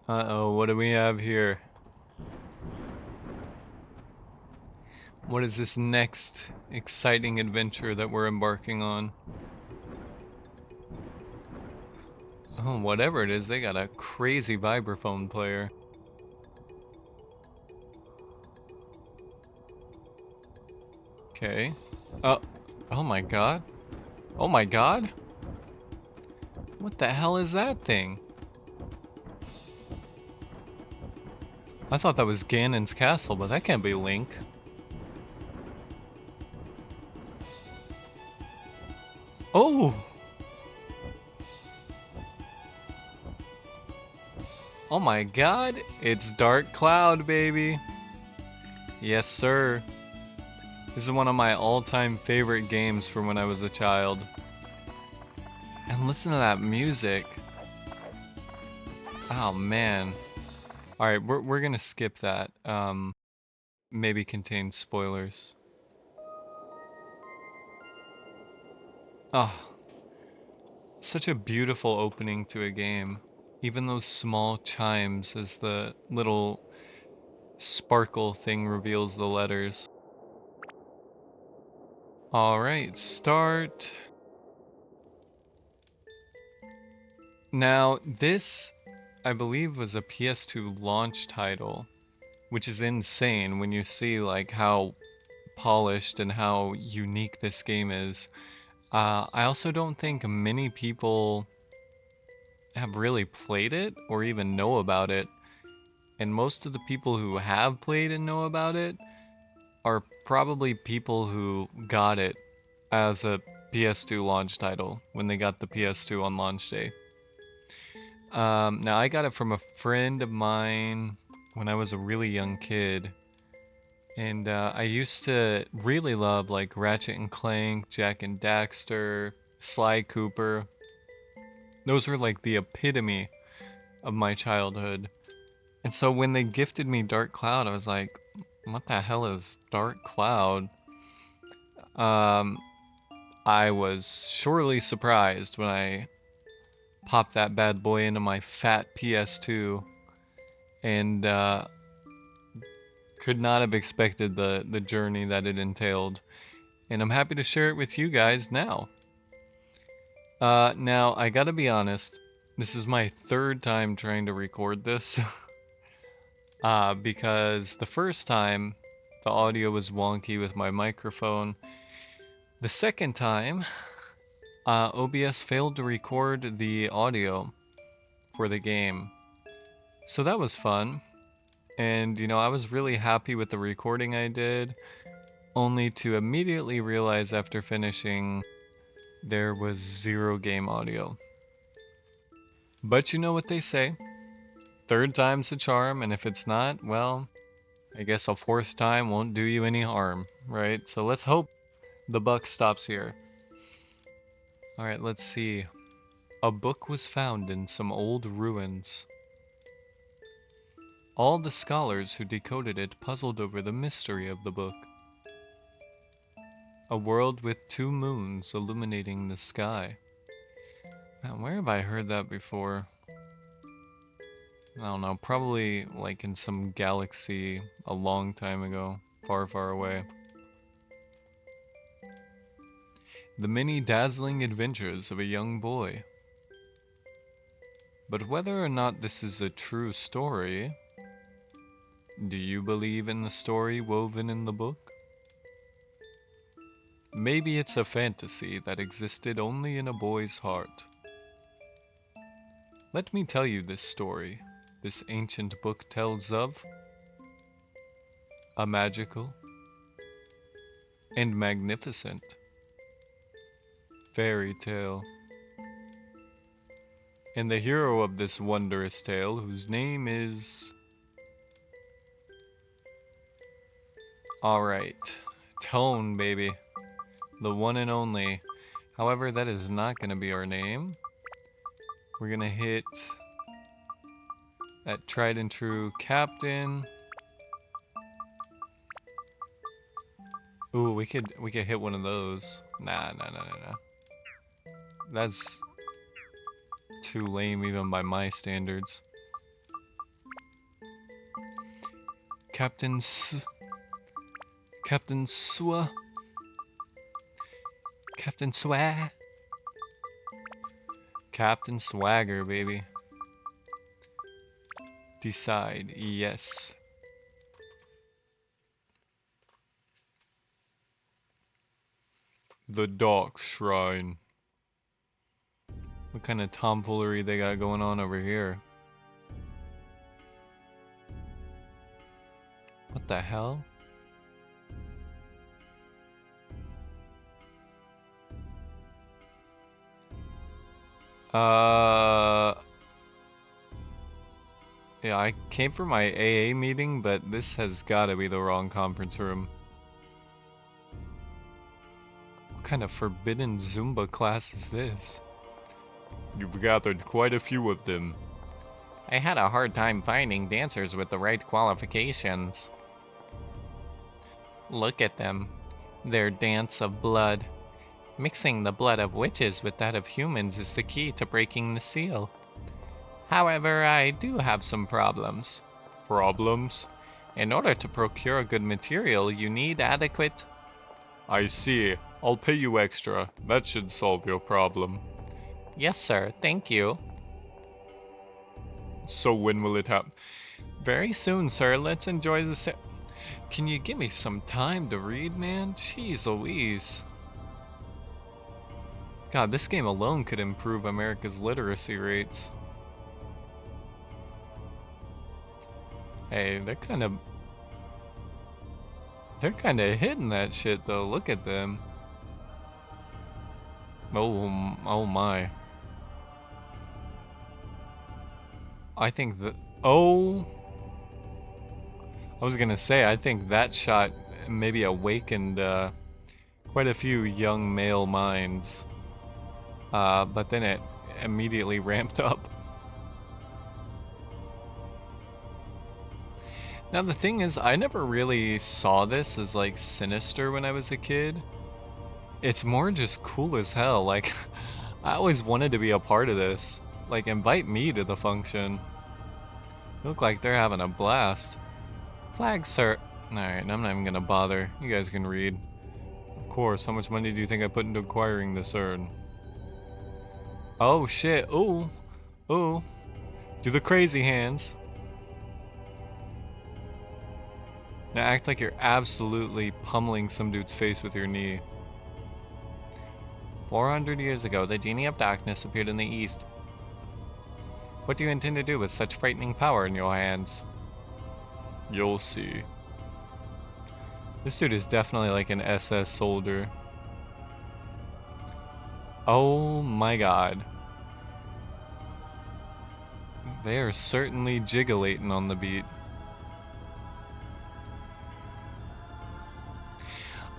Uh-oh, what do we have here? What is this next exciting adventure that we're embarking on? Oh, whatever it is, they got a crazy vibraphone player. Okay. Oh, oh my god. Oh my god. What the hell is that thing? I thought that was Ganon's castle, but that can't be Link. Oh! Oh my god, it's Dark Cloud, baby. Yes, sir. This is one of my all-time favorite games from when I was a child. And listen to that music. Oh man. Alright, we're gonna skip that. Maybe contains spoilers. Oh, such a beautiful opening to a game. Even those small chimes as the little sparkle thing reveals the letters. Alright, start. Now, this, I believe, was a PS2 launch title, which is insane when you see like how polished and how unique this game is. I also don't think many people have really played it or even know about it. And most of the people who have played and know about it are probably people who got it as a PS2 launch title when they got the PS2 on launch day. Now, I got it from a friend of mine when I was a really young kid. And I used to really love like Ratchet and Clank, Jack and Daxter, Sly Cooper. Those were like the epitome of my childhood. And so when they gifted me Dark Cloud, I was like, what the hell is Dark Cloud? Um, I was surely surprised when I popped that bad boy into my fat PS2 and could not have expected the journey that it entailed. And I'm happy to share it with you guys now. Now, I gotta be honest, this is my third time trying to record this. Because the first time, the audio was wonky with my microphone. The second time, OBS failed to record the audio for the game. So that was fun. And, I was really happy with the recording I did, only to immediately realize after finishing there was zero game audio. But you know what they say, third time's a charm, and if it's not, well, I guess a fourth time won't do you any harm, right? So let's hope the buck stops here. Alright, let's see. A book was found in some old ruins. All the scholars who decoded it puzzled over the mystery of the book. A world with two moons illuminating the sky. Man, where have I heard that before? I don't know, probably like in some galaxy a long time ago, far, far away. The many dazzling adventures of a young boy. But whether or not this is a true story, do you believe in the story woven in the book? Maybe it's a fantasy that existed only in a boy's heart. Let me tell you this story this ancient book tells of a magical and magnificent fairy tale. And the hero of this wondrous tale, whose name is... Alright, Tone, baby. The one and only. However, that is not going to be our name. We're going to hit that tried and true captain. Ooh, we could hit one of those. Nah. That's too lame even by my standards. Captain S... Captain Swa... Captain Swag... Captain Swagger, baby. Decide, yes. The Dark Shrine. What kind of tomfoolery they got going on over here? What the hell? Yeah, I came for my AA meeting, but this has gotta be the wrong conference room. What kind of forbidden Zumba class is this? You've gathered quite a few of them. I had a hard time finding dancers with the right qualifications. Look at them. Their dance of blood. Mixing the blood of witches with that of humans is the key to breaking the seal. However, I do have some problems. Problems? In order to procure good material, you need adequate... I see. I'll pay you extra. That should solve your problem. Yes, sir. Thank you. So when will it happen? Very soon, sir. Let's enjoy the Can you give me some time to read, man? Jeez Louise. God, this game alone could improve America's literacy rates. Hey, they're kind of hitting that shit though. Look at them. Oh my. I think that... Oh! I was gonna say, I think that shot maybe awakened quite a few young male minds. But then it immediately ramped up. Now the thing is, I never really saw this as like sinister when I was a kid. It's more just cool as hell. Like, I always wanted to be a part of this. Like, invite me to the function. Look like they're having a blast. Flag, sir. Alright, I'm not even gonna bother. You guys can read. Of course, how much money do you think I put into acquiring this urn? Oh shit, ooh. Ooh. Do the crazy hands. Now act like you're absolutely pummeling some dude's face with your knee. 400 years ago, the Genie of Darkness appeared in the east. What do you intend to do with such frightening power in your hands? You'll see. This dude is definitely like an SS soldier. Oh my god. They are certainly jiggulating on the beat.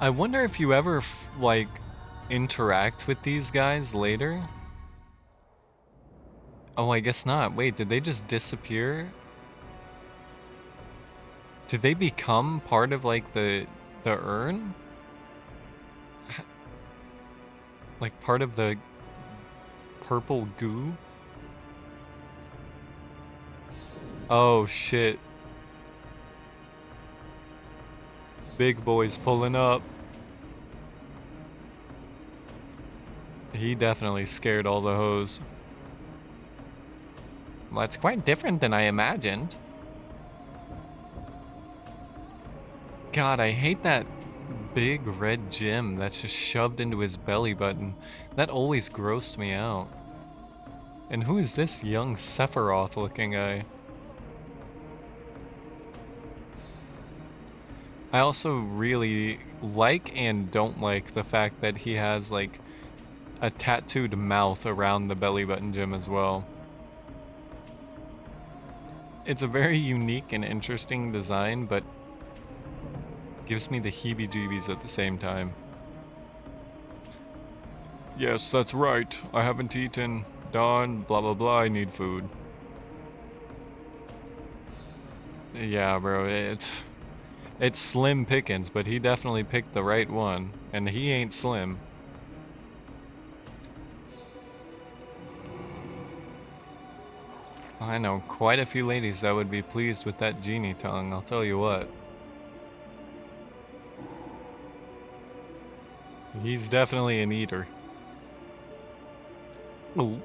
I wonder if you ever, like, interact with these guys later? Oh, I guess not. Wait, did they just disappear? Did they become part of, like, the urn? Like, part of the purple goo? Oh, shit. Big boy's pulling up. He definitely scared all the hoes. Well, it's quite different than I imagined. God, I hate that big red gem that's just shoved into his belly button. That always grossed me out. And who is this young Sephiroth looking guy? I also really like and don't like the fact that he has like a tattooed mouth around the belly button gem as well. It's a very unique and interesting design, but gives me the heebie-jeebies at the same time. Yes, that's right. I haven't eaten. Dawn, blah blah blah, I need food. Yeah, bro, it's slim pickings, but he definitely picked the right one, and he ain't slim. I know quite a few ladies that would be pleased with that genie tongue, I'll tell you what. He's definitely an eater. Ooh.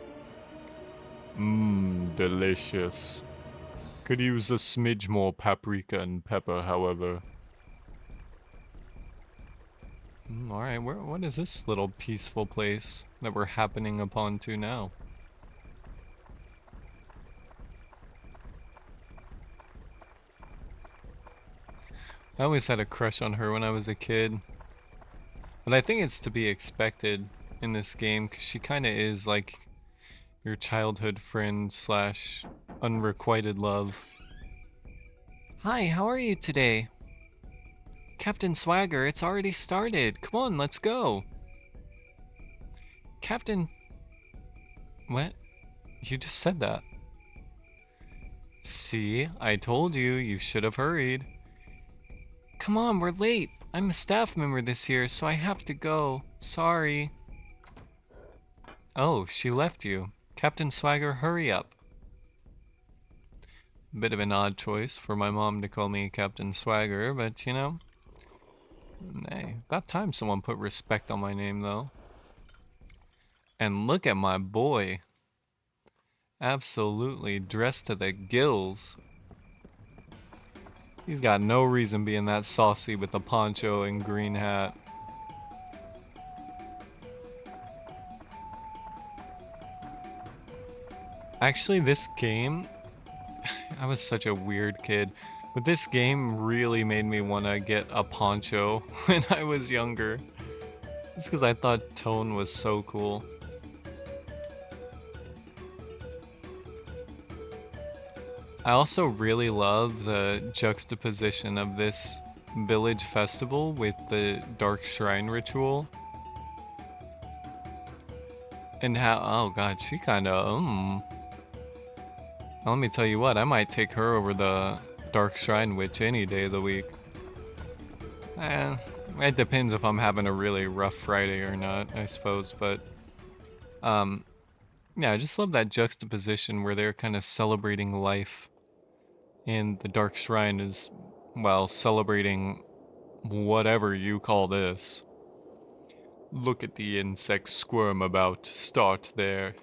Mmm, delicious. Could use a smidge more paprika and pepper, however. Alright, what is this little peaceful place that we're happening upon to now? I always had a crush on her when I was a kid. But I think it's to be expected in this game, because she kind of is like your childhood friend slash unrequited love. Hi, how are you today? Captain Swagger, it's already started. Come on, let's go. Captain... What? You just said that. See, I told you, you should have hurried. Come on, we're late. I'm a staff member this year, so I have to go. Sorry. Oh, she left you. Captain Swagger, hurry up. Bit of an odd choice for my mom to call me Captain Swagger, but you know. Hey, about time someone put respect on my name, though. And look at my boy. Absolutely dressed to the gills. He's got no reason being that saucy with the poncho and green hat. Actually, this game, I was such a weird kid, but this game really made me want to get a poncho when I was younger. It's because I thought Tone was so cool. I also really love the juxtaposition of this village festival with the Dark Shrine ritual. And how, oh god, she kinda, let me tell you what, I might take her over the Dark Shrine Witch any day of the week. It depends if I'm having a really rough Friday or not, I suppose, but, yeah, I just love that juxtaposition where they're kind of celebrating life. And the Dark Shrine is, well, celebrating whatever you call this. Look at the insects squirm about. Start there.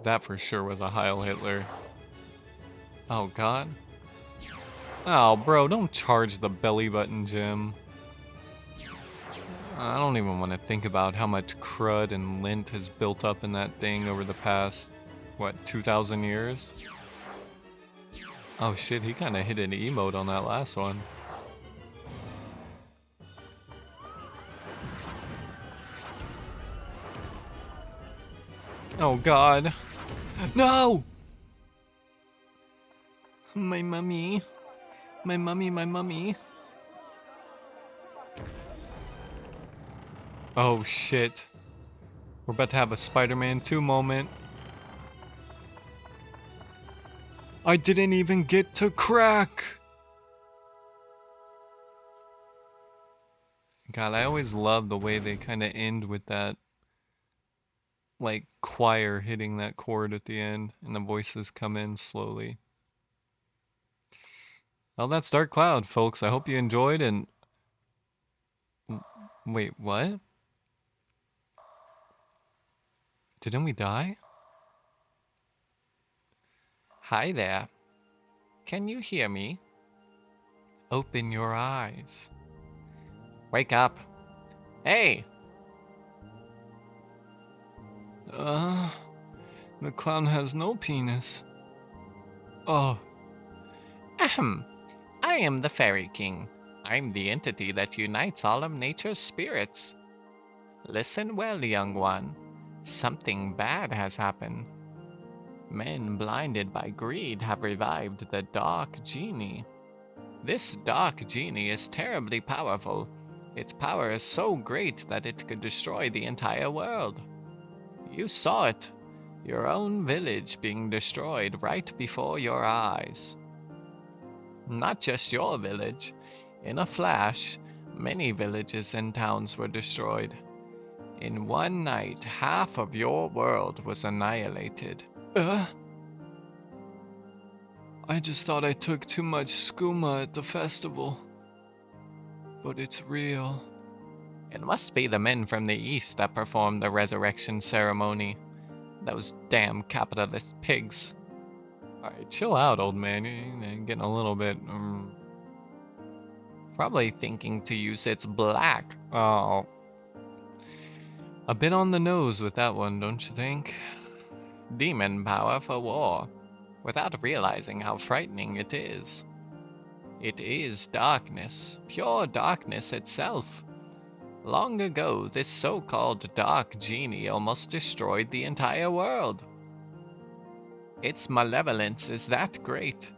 That for sure was a Heil Hitler. Oh god. Oh bro, don't charge the belly button, Jim. I don't even want to think about how much crud and lint has built up in that thing over the past, what, 2,000 years? Oh shit, he kinda hit an emote on that last one. Oh god. No! My mummy. My mummy, my mummy. Oh shit. We're about to have a Spider-Man 2 moment. I didn't even get to crack! God, I always love the way they kind of end with that, like, choir hitting that chord at the end, and the voices come in slowly. Well, that's Dark Cloud, folks. I hope you enjoyed, and... Wait, what? Didn't we die? Hi there. Can you hear me? Open your eyes. Wake up. Hey! The clown has no penis. Oh. Ahem. I am the Fairy King. I'm the entity that unites all of nature's spirits. Listen well, young one. Something bad has happened. Men blinded by greed have revived the Dark Genie. This Dark Genie is terribly powerful. Its power is so great that it could destroy the entire world. You saw it. Your own village being destroyed right before your eyes. Not just your village. In a flash, many villages and towns were destroyed. In one night, half of your world was annihilated. I just thought I took too much skooma at the festival. But it's real. It must be the men from the east that performed the resurrection ceremony. Those damn capitalist pigs. Alright, chill out, old man. You're getting a little bit... probably thinking to use its black. Oh. A bit on the nose with that one, don't you think? Demon power for war, without realizing how frightening it is. It is darkness, pure darkness itself. Long ago, this so-called dark genie almost destroyed the entire world. Its malevolence is that great.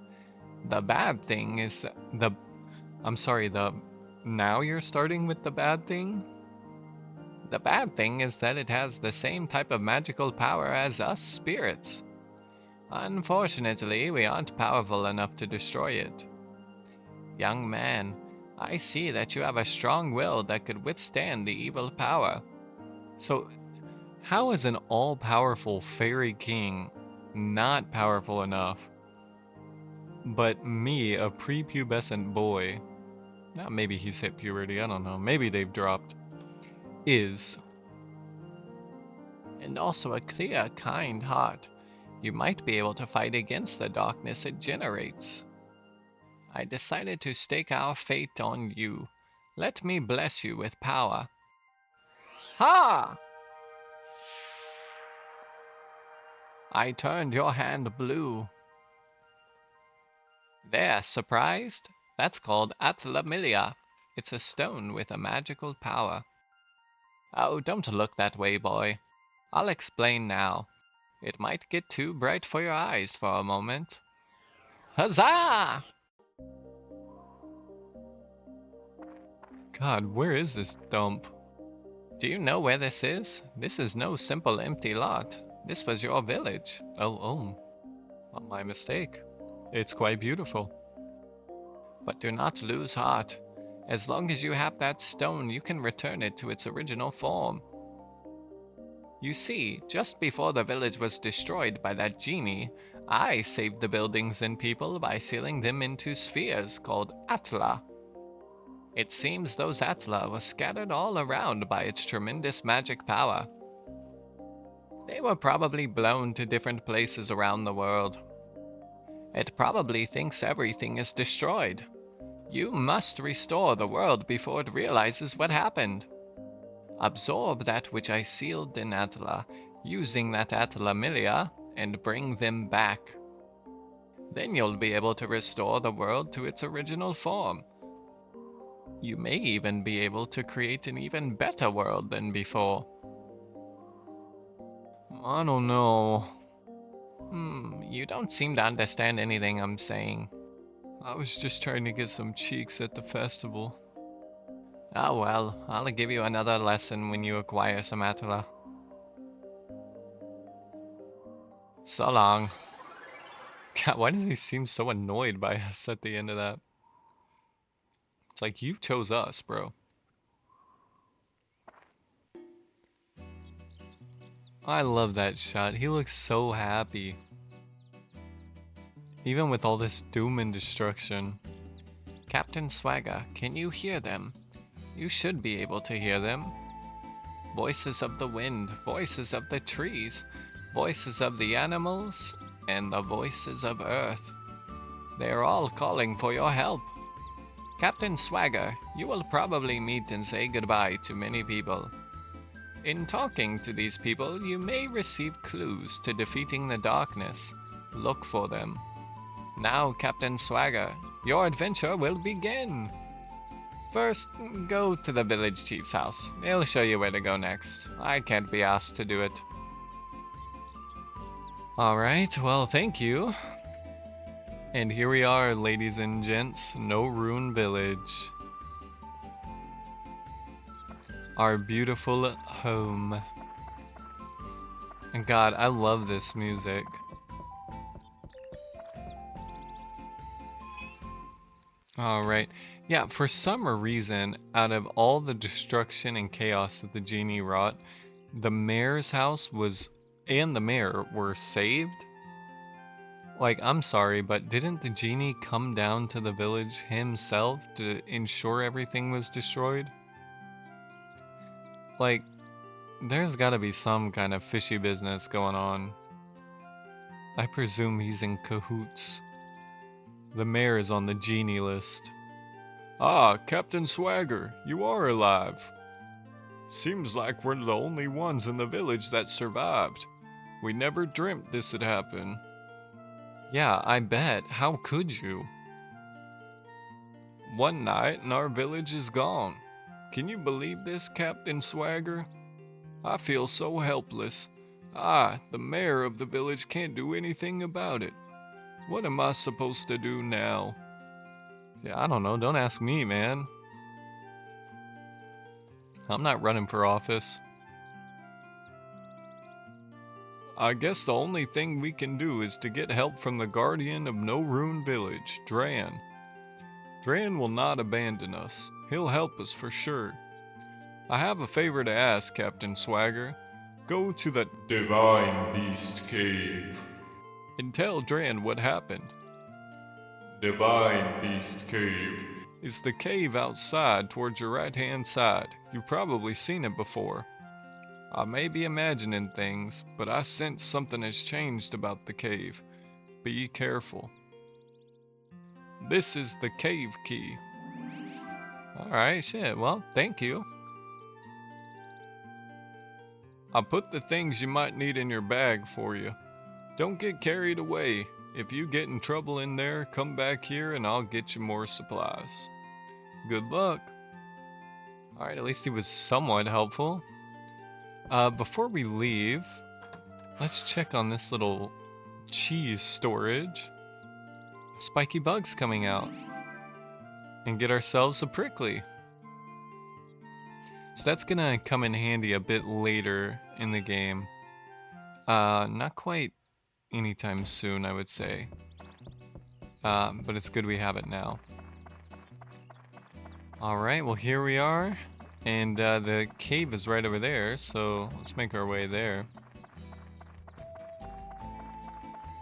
The bad thing is now you're starting with the bad thing? The bad thing is that it has the same type of magical power as us spirits. Unfortunately, we aren't powerful enough to destroy it. Young man, I see that you have a strong will that could withstand the evil power. So, how is an all-powerful fairy king not powerful enough, but me, a prepubescent boy, now maybe he's hit puberty, I don't know, maybe they've dropped, is, and also a clear, kind heart, you might be able to fight against the darkness it generates. I decided to stake our fate on you. Let me bless you with power. Ha! I turned your hand blue. There, surprised? That's called Atlamilia. It's a stone with a magical power. Oh, don't look that way, boy. I'll explain now. It might get too bright for your eyes for a moment. Huzzah! God, where is this dump? Do you know where this is? This is no simple empty lot. This was your village. Oh, my mistake. It's quite beautiful. But do not lose heart. As long as you have that stone, you can return it to its original form. You see, just before the village was destroyed by that genie, I saved the buildings and people by sealing them into spheres called Atla. It seems those Atla were scattered all around by its tremendous magic power. They were probably blown to different places around the world. It probably thinks everything is destroyed. You must restore the world before it realizes what happened. Absorb that which I sealed in Atla, using that Atlamilia, and bring them back. Then you'll be able to restore the world to its original form. You may even be able to create an even better world than before. I don't know. You don't seem to understand anything I'm saying. I was just trying to get some cheeks at the festival. Oh well, I'll give you another lesson when you acquire some Atla. So long. God, why does he seem so annoyed by us at the end of that? It's like, you chose us, bro. I love that shot. He looks so happy. Even with all this doom and destruction. Captain Swagger, can you hear them? You should be able to hear them. Voices of the wind, voices of the trees, voices of the animals, and the voices of Earth. They are all calling for your help. Captain Swagger, you will probably meet and say goodbye to many people. In talking to these people, you may receive clues to defeating the darkness. Look for them. Now, Captain Swagger, your adventure will begin. First, go to the village chief's house. He'll show you where to go next. I can't be asked to do it. Alright, well, thank you. And here we are, ladies and gents, No Rune Village. Our beautiful home. And God, I love this music. Alright, yeah, for some reason, out of all the destruction and chaos that the genie wrought, the mayor's house was, and the mayor were saved? Like, I'm sorry, but didn't the genie come down to the village himself to ensure everything was destroyed? Like, there's gotta be some kind of fishy business going on. I presume he's in cahoots. The mayor is on the genie list. Ah, Captain Swagger, you are alive. Seems like we're the only ones in the village that survived. We never dreamt this would happen. Yeah, I bet. How could you? One night and our village is gone. Can you believe this, Captain Swagger? I feel so helpless. The mayor of the village can't do anything about it. What am I supposed to do now? Yeah, I don't know. Don't ask me, man. I'm not running for office. I guess the only thing we can do is to get help from the guardian of No Rune Village, Dran. Dran will not abandon us. He'll help us for sure. I have a favor to ask, Captain Swagger. Go to the Divine Beast Cave and tell Dran what happened. Divine Beast Cave is the cave outside towards your right-hand side. You've probably seen it before. I may be imagining things, but I sense something has changed about the cave. Be careful. This is the cave key. Alright, shit, well, thank you. I put the things you might need in your bag for you. Don't get carried away. If you get in trouble in there, come back here and I'll get you more supplies. Good luck. Alright, at least he was somewhat helpful. Before we leave, let's check on this little cheese storage. Spiky Bug's coming out. And get ourselves a prickly. So that's gonna come in handy a bit later in the game. Not quite anytime soon, I would say. But it's good we have it now. Alright, well here we are. And the cave is right over there, so let's make our way there.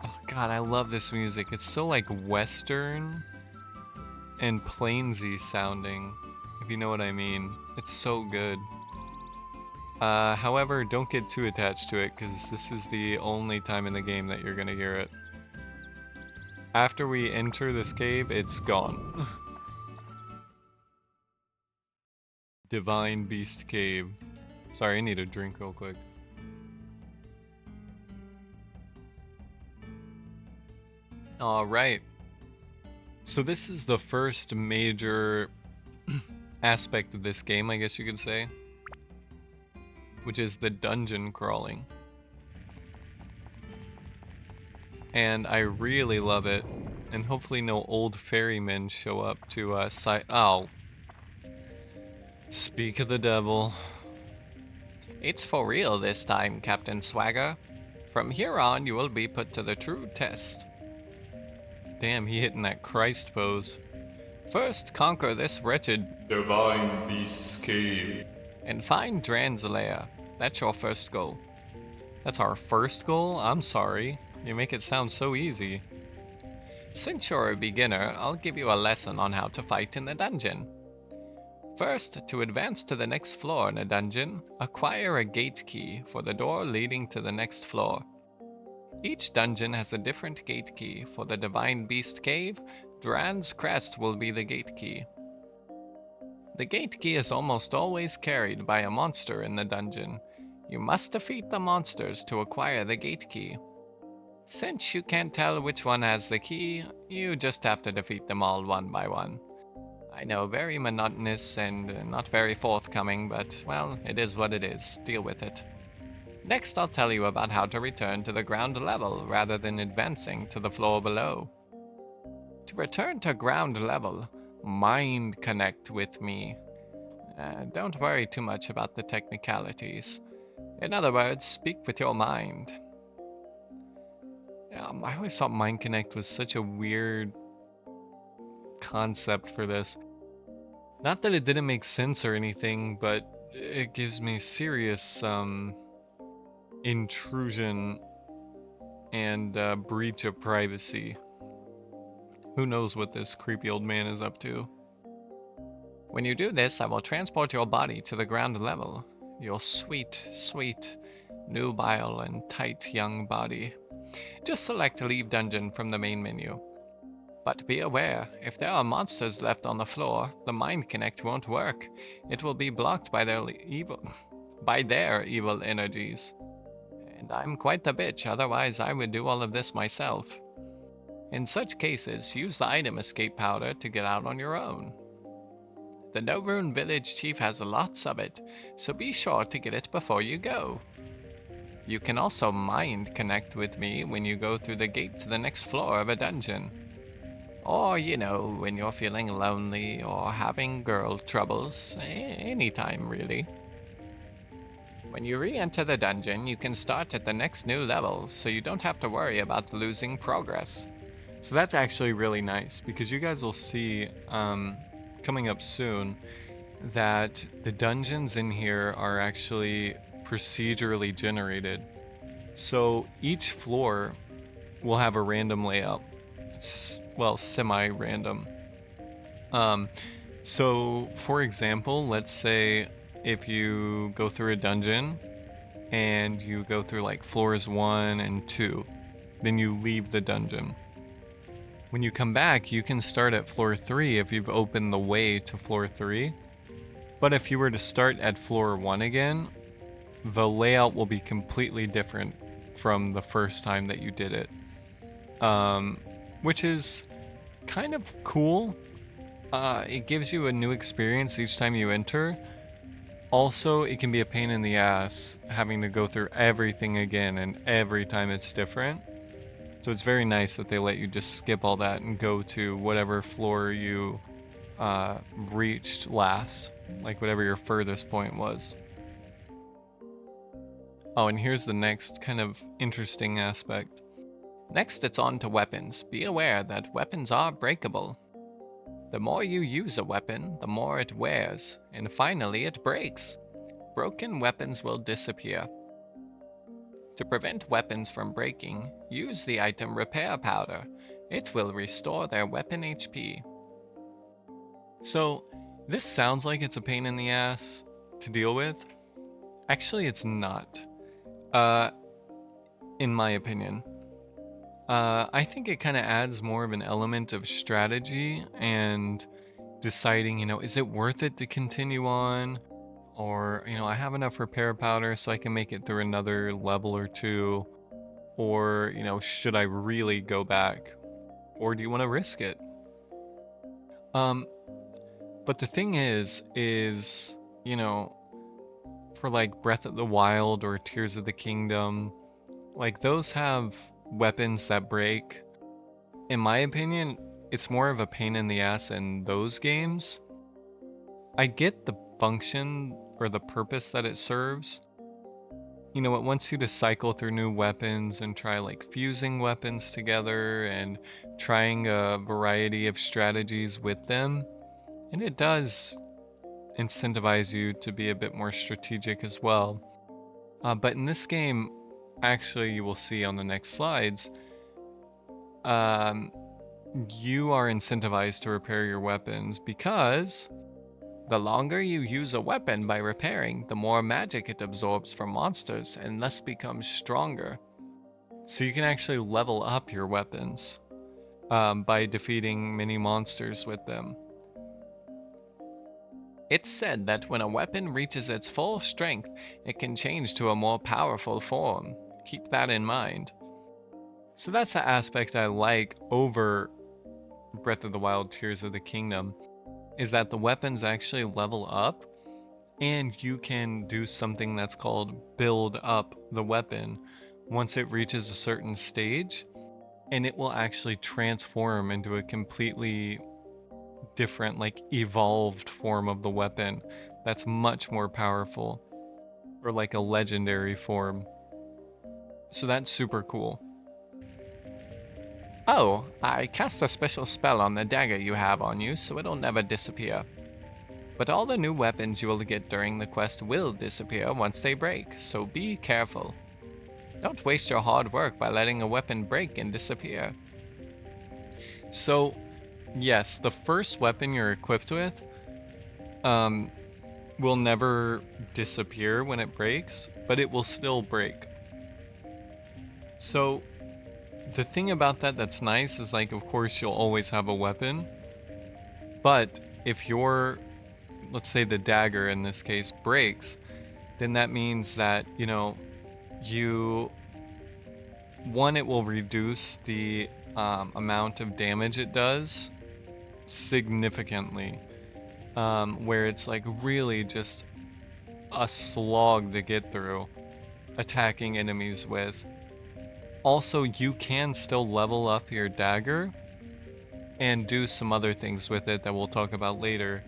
Oh god, I love this music. It's so like western and plainsy sounding, if you know what I mean. It's so good. However, don't get too attached to it, because this is the only time in the game that you're gonna hear it. After we enter this cave, it's gone. Divine Beast Cave. Sorry, I need a drink real quick. Alright. So this is the first major aspect of this game, I guess you could say. Which is the dungeon crawling. And I really love it. And hopefully no old ferrymen show up to oh. Speak of the devil. It's for real this time, Captain Swagger. From here on, you will be put to the true test. Damn, he hitting that Christ pose. First, conquer this wretched Divine Beast's Cave. And find Dran's lair. That's your first goal. That's our first goal? I'm sorry. You make it sound so easy. Since you're a beginner, I'll give you a lesson on how to fight in the dungeon. First, to advance to the next floor in a dungeon, acquire a gate key for the door leading to the next floor. Each dungeon has a different gate key. For the Divine Beast Cave, Dran's Crest will be the gate key. The gate key is almost always carried by a monster in the dungeon. You must defeat the monsters to acquire the gate key. Since you can't tell which one has the key, you just have to defeat them all one by one. I know, very monotonous and not very forthcoming, but, well, it is what it is. Deal with it. Next, I'll tell you about how to return to the ground level rather than advancing to the floor below. To return to ground level, mind connect with me. Don't worry too much about the technicalities. In other words, speak with your mind. I always thought Mind Connect was such a weird concept for this. Not that it didn't make sense or anything, but it gives me serious intrusion and breach of privacy. Who knows what this creepy old man is up to? When you do this, I will transport your body to the ground level. Your sweet, sweet, nubile and tight young body. Just select Leave Dungeon from the main menu. But be aware, if there are monsters left on the floor, the Mind Connect won't work. It will be blocked by their evil energies. And I'm quite the bitch, otherwise I would do all of this myself. In such cases, use the item escape powder to get out on your own. The No Rune Village Chief has lots of it, so be sure to get it before you go. You can also Mind Connect with me when you go through the gate to the next floor of a dungeon. Or, you know, when you're feeling lonely or having girl troubles, anytime really. When you re-enter the dungeon, you can start at the next new level, so you don't have to worry about losing progress. So that's actually really nice, because you guys will see coming up soon that the dungeons in here are actually procedurally generated. So each floor will have a random layout. Well, semi-random. So for example, let's say if you go through a dungeon and you go through like floors 1 and 2, then you leave the dungeon. When you come back, you can start at floor 3 if you've opened the way to floor 3. But if you were to start at floor 1 again, the layout will be completely different from the first time that you did it. Which is kind of cool. It gives you a new experience each time you enter. Also, it can be a pain in the ass having to go through everything again, and every time it's different. So it's very nice that they let you just skip all that and go to whatever floor you reached last, like whatever your furthest point was. Oh, and here's the next kind of interesting aspect. Next, it's on to weapons. Be aware that weapons are breakable. The more you use a weapon, the more it wears, and finally it breaks. Broken weapons will disappear. To prevent weapons from breaking, use the item Repair Powder. It will restore their weapon HP. So, this sounds like it's a pain in the ass to deal with. Actually, it's not. In my opinion. I think it kind of adds more of an element of strategy and deciding, is it worth it to continue on? Or, I have enough repair powder so I can make it through another level or two. Or, should I really go back? Or do you want to risk it? But the thing is, for like Breath of the Wild or Tears of the Kingdom, like those have weapons that break. In my opinion, it's more of a pain in the ass in those games. I get the function or the purpose that it serves. It wants you to cycle through new weapons and try like fusing weapons together and trying a variety of strategies with them. And it does incentivize you to be a bit more strategic as well. But in this game, actually, you will see on the next slides, you are incentivized to repair your weapons because the longer you use a weapon by repairing, the more magic it absorbs from monsters and thus becomes stronger. So you can actually level up your weapons by defeating many monsters with them. It's said that when a weapon reaches its full strength, it can change to a more powerful form. Keep that in mind. So that's the aspect I like over Breath of the Wild Tears of the Kingdom, is that the weapons actually level up and you can do something that's called build up the weapon once it reaches a certain stage, and it will actually transform into a completely different, like evolved form of the weapon that's much more powerful, or like a legendary form. So that's super cool. Oh, I cast a special spell on the dagger you have on you so it'll never disappear. But all the new weapons you will get during the quest will disappear once they break, so be careful. Don't waste your hard work by letting a weapon break and disappear. So, yes, the first weapon you're equipped with will never disappear when it breaks, but it will still break. So, the thing about that that's nice is, like, of course you'll always have a weapon, but if your, let's say the dagger in this case, breaks, then that means that, you know, it will reduce the amount of damage it does significantly, where it's like really just a slog to get through attacking enemies with. Also, you can still level up your dagger and do some other things with it that we'll talk about later.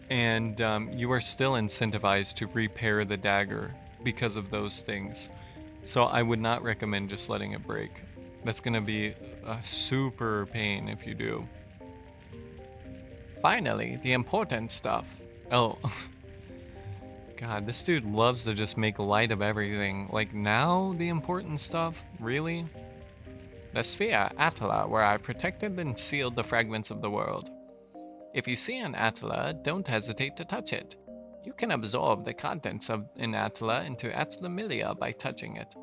And you are still incentivized to repair the dagger because of those things. So I would not recommend just letting it break. That's going to be a super pain if you do. Finally, the important stuff. Oh, God, this dude loves to just make light of everything. Like, now the important stuff? Really? The sphere, Attila, where I protected and sealed the fragments of the world. If you see an Attila, don't hesitate to touch it. You can absorb the contents of an Attila into Attlamilia by touching it.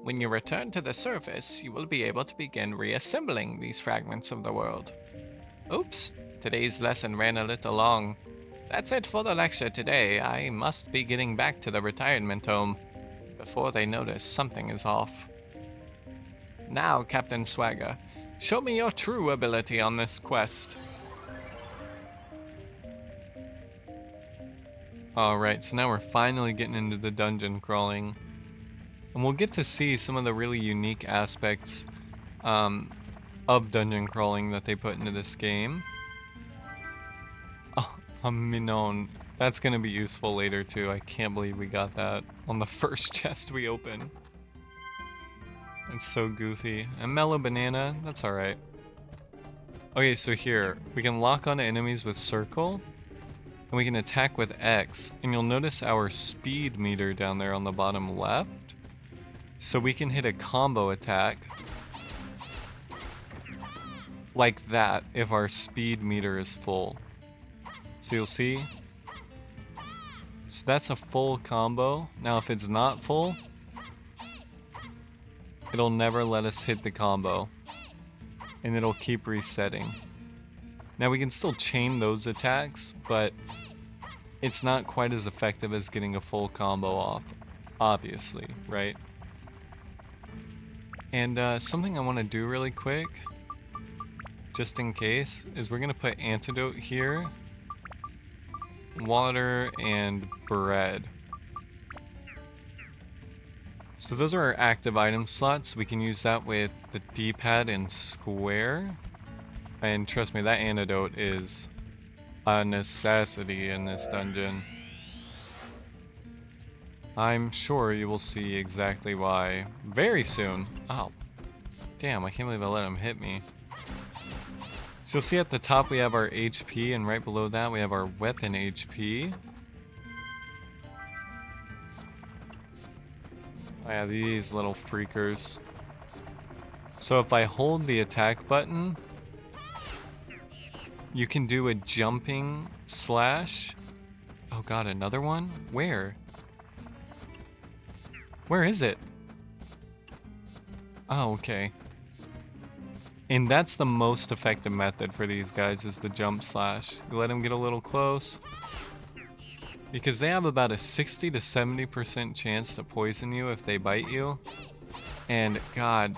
When you return to the surface, you will be able to begin reassembling these fragments of the world. Oops, today's lesson ran a little long. That's it for the lecture today. I must be getting back to the retirement home before they notice something is off. Now, Captain Swagger, show me your true ability on this quest. Alright, so now we're finally getting into the dungeon crawling. And we'll get to see some of the really unique aspects of dungeon crawling that they put into this game. Oh, a Minon. That's gonna be useful later too. I can't believe we got that on the first chest we opened. It's so goofy. And Mellow Banana, that's alright. Okay, so here, we can lock on enemies with circle, and we can attack with X, and you'll notice our speed meter down there on the bottom left. So we can hit a combo attack like that if our speed meter is full. So you'll see. So that's a full combo. Now if it's not full, it'll never let us hit the combo. And it'll keep resetting. Now we can still chain those attacks, but it's not quite as effective as getting a full combo off, obviously, right? And something I want to do really quick, just in case, is we're going to put antidote here, water, and bread. So those are our active item slots. We can use that with the D-pad and square. And trust me, that antidote is a necessity in this dungeon. I'm sure you will see exactly why very soon. Oh, damn, I can't believe I let him hit me. So you'll see at the top we have our HP, and right below that we have our weapon HP. Oh yeah, these little freakers. So if I hold the attack button, you can do a jumping slash. Oh god, another one? Where? Where is it? Oh, okay. And that's the most effective method for these guys, is the jump slash. You let them get a little close, because they have about a 60 to 70% chance to poison you if they bite you. And god,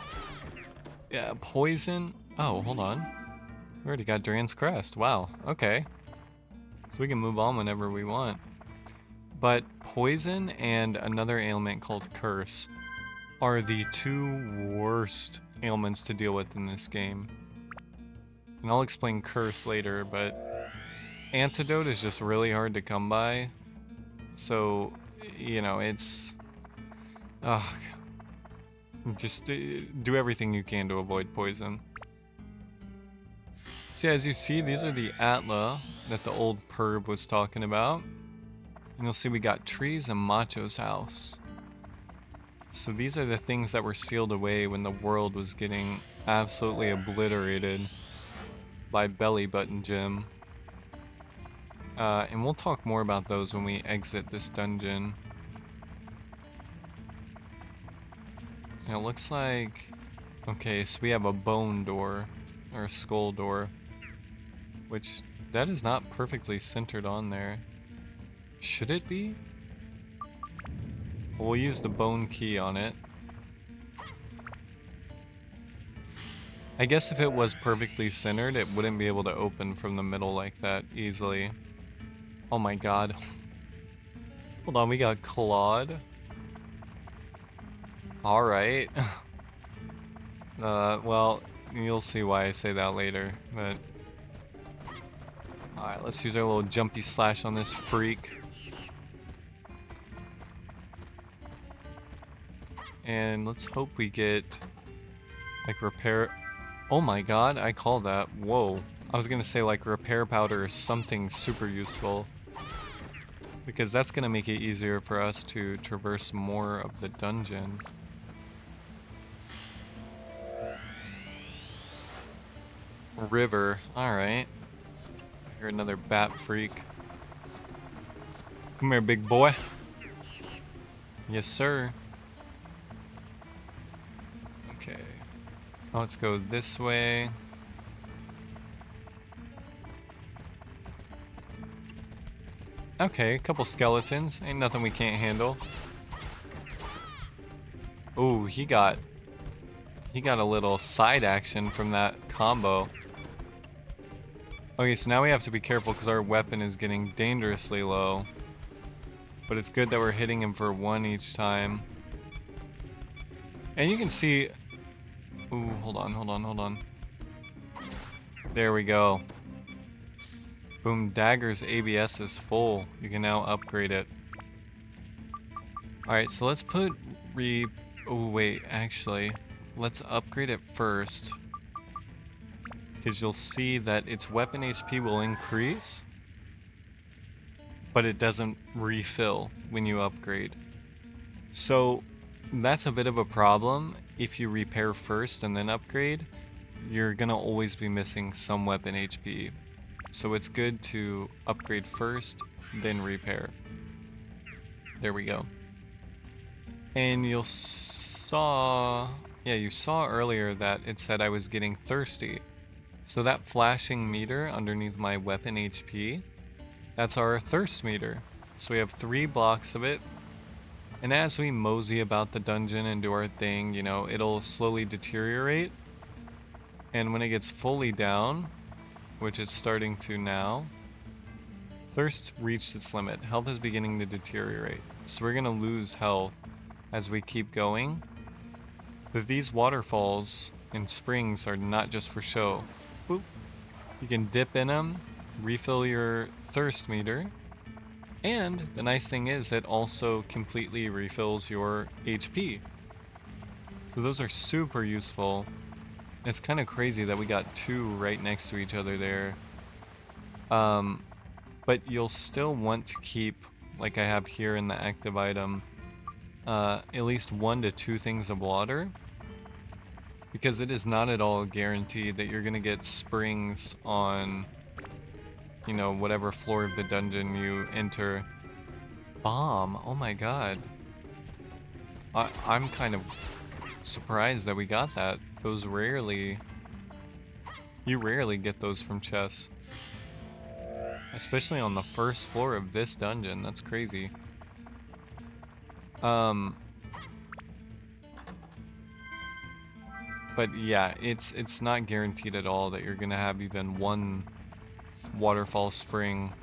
yeah, poison. Oh, hold on. We already got Duran's Crest. Wow, okay. So we can move on whenever we want. But poison and another ailment called curse are the two worst ailments to deal with in this game. And I'll explain curse later, but antidote is just really hard to come by. So, you know, it's... just do everything you can to avoid poison. So yeah, as you see, these are the Atla that the old perv was talking about. And you'll see we got trees and Macho's house. So these are the things that were sealed away when the world was getting absolutely obliterated by Belly Button Jim. And we'll talk more about those when we exit this dungeon. And it looks like... Okay, so we have a bone door, or a skull door, which that is not perfectly centered on there. Should it be? We'll use the bone key on it. I guess if it was perfectly centered, it wouldn't be able to open from the middle like that easily. Oh my god. Hold on, we got Claude. Alright. Well, you'll see why I say that later, but... Alright, let's use our little jumpy slash on this freak. And let's hope we get, like, repair... Oh my god, I call that. Whoa. I was gonna say, like, repair powder or something super useful. Because that's gonna make it easier for us to traverse more of the dungeons. River. Alright. I hear another bat freak. Come here, big boy. Yes, sir. Okay. Let's go this way. Okay, a couple skeletons. Ain't nothing we can't handle. Ooh, he got a little side action from that combo. Okay, so now we have to be careful because our weapon is getting dangerously low. But it's good that we're hitting him for one each time. And you can see... Ooh, hold on. There we go. Boom, Dagger's ABS is full. You can now upgrade it. Alright, so let's put Oh, wait, actually. Let's upgrade it first. Because you'll see that its weapon HP will increase, but it doesn't refill when you upgrade. So that's a bit of a problem. If you repair first and then upgrade, you're gonna always be missing some weapon HP. So it's good to upgrade first, then repair. There we go. And you saw earlier that it said I was getting thirsty. So that flashing meter underneath my weapon HP, that's our thirst meter. So we have 3 blocks of it. And as we mosey about the dungeon and do our thing, you know, it'll slowly deteriorate. And when it gets fully down, which it's starting to now, thirst reached its limit. Health is beginning to deteriorate. So we're gonna lose health as we keep going. But these waterfalls and springs are not just for show. Boop. You can dip in them, refill your thirst meter, and the nice thing is it also completely refills your HP. So those are super useful. It's kind of crazy that we got 2 right next to each other there. But you'll still want to keep, like I have here in the active item, at least 1 to 2 things of water. Because it is not at all guaranteed that you're gonna get springs on, you know, whatever floor of the dungeon you enter. Bomb, oh my god. I'm kind of surprised that we got that. Those you rarely get those from chests. Especially on the first floor of this dungeon, that's crazy. But yeah, it's not guaranteed at all that you're gonna have even 1 waterfall spring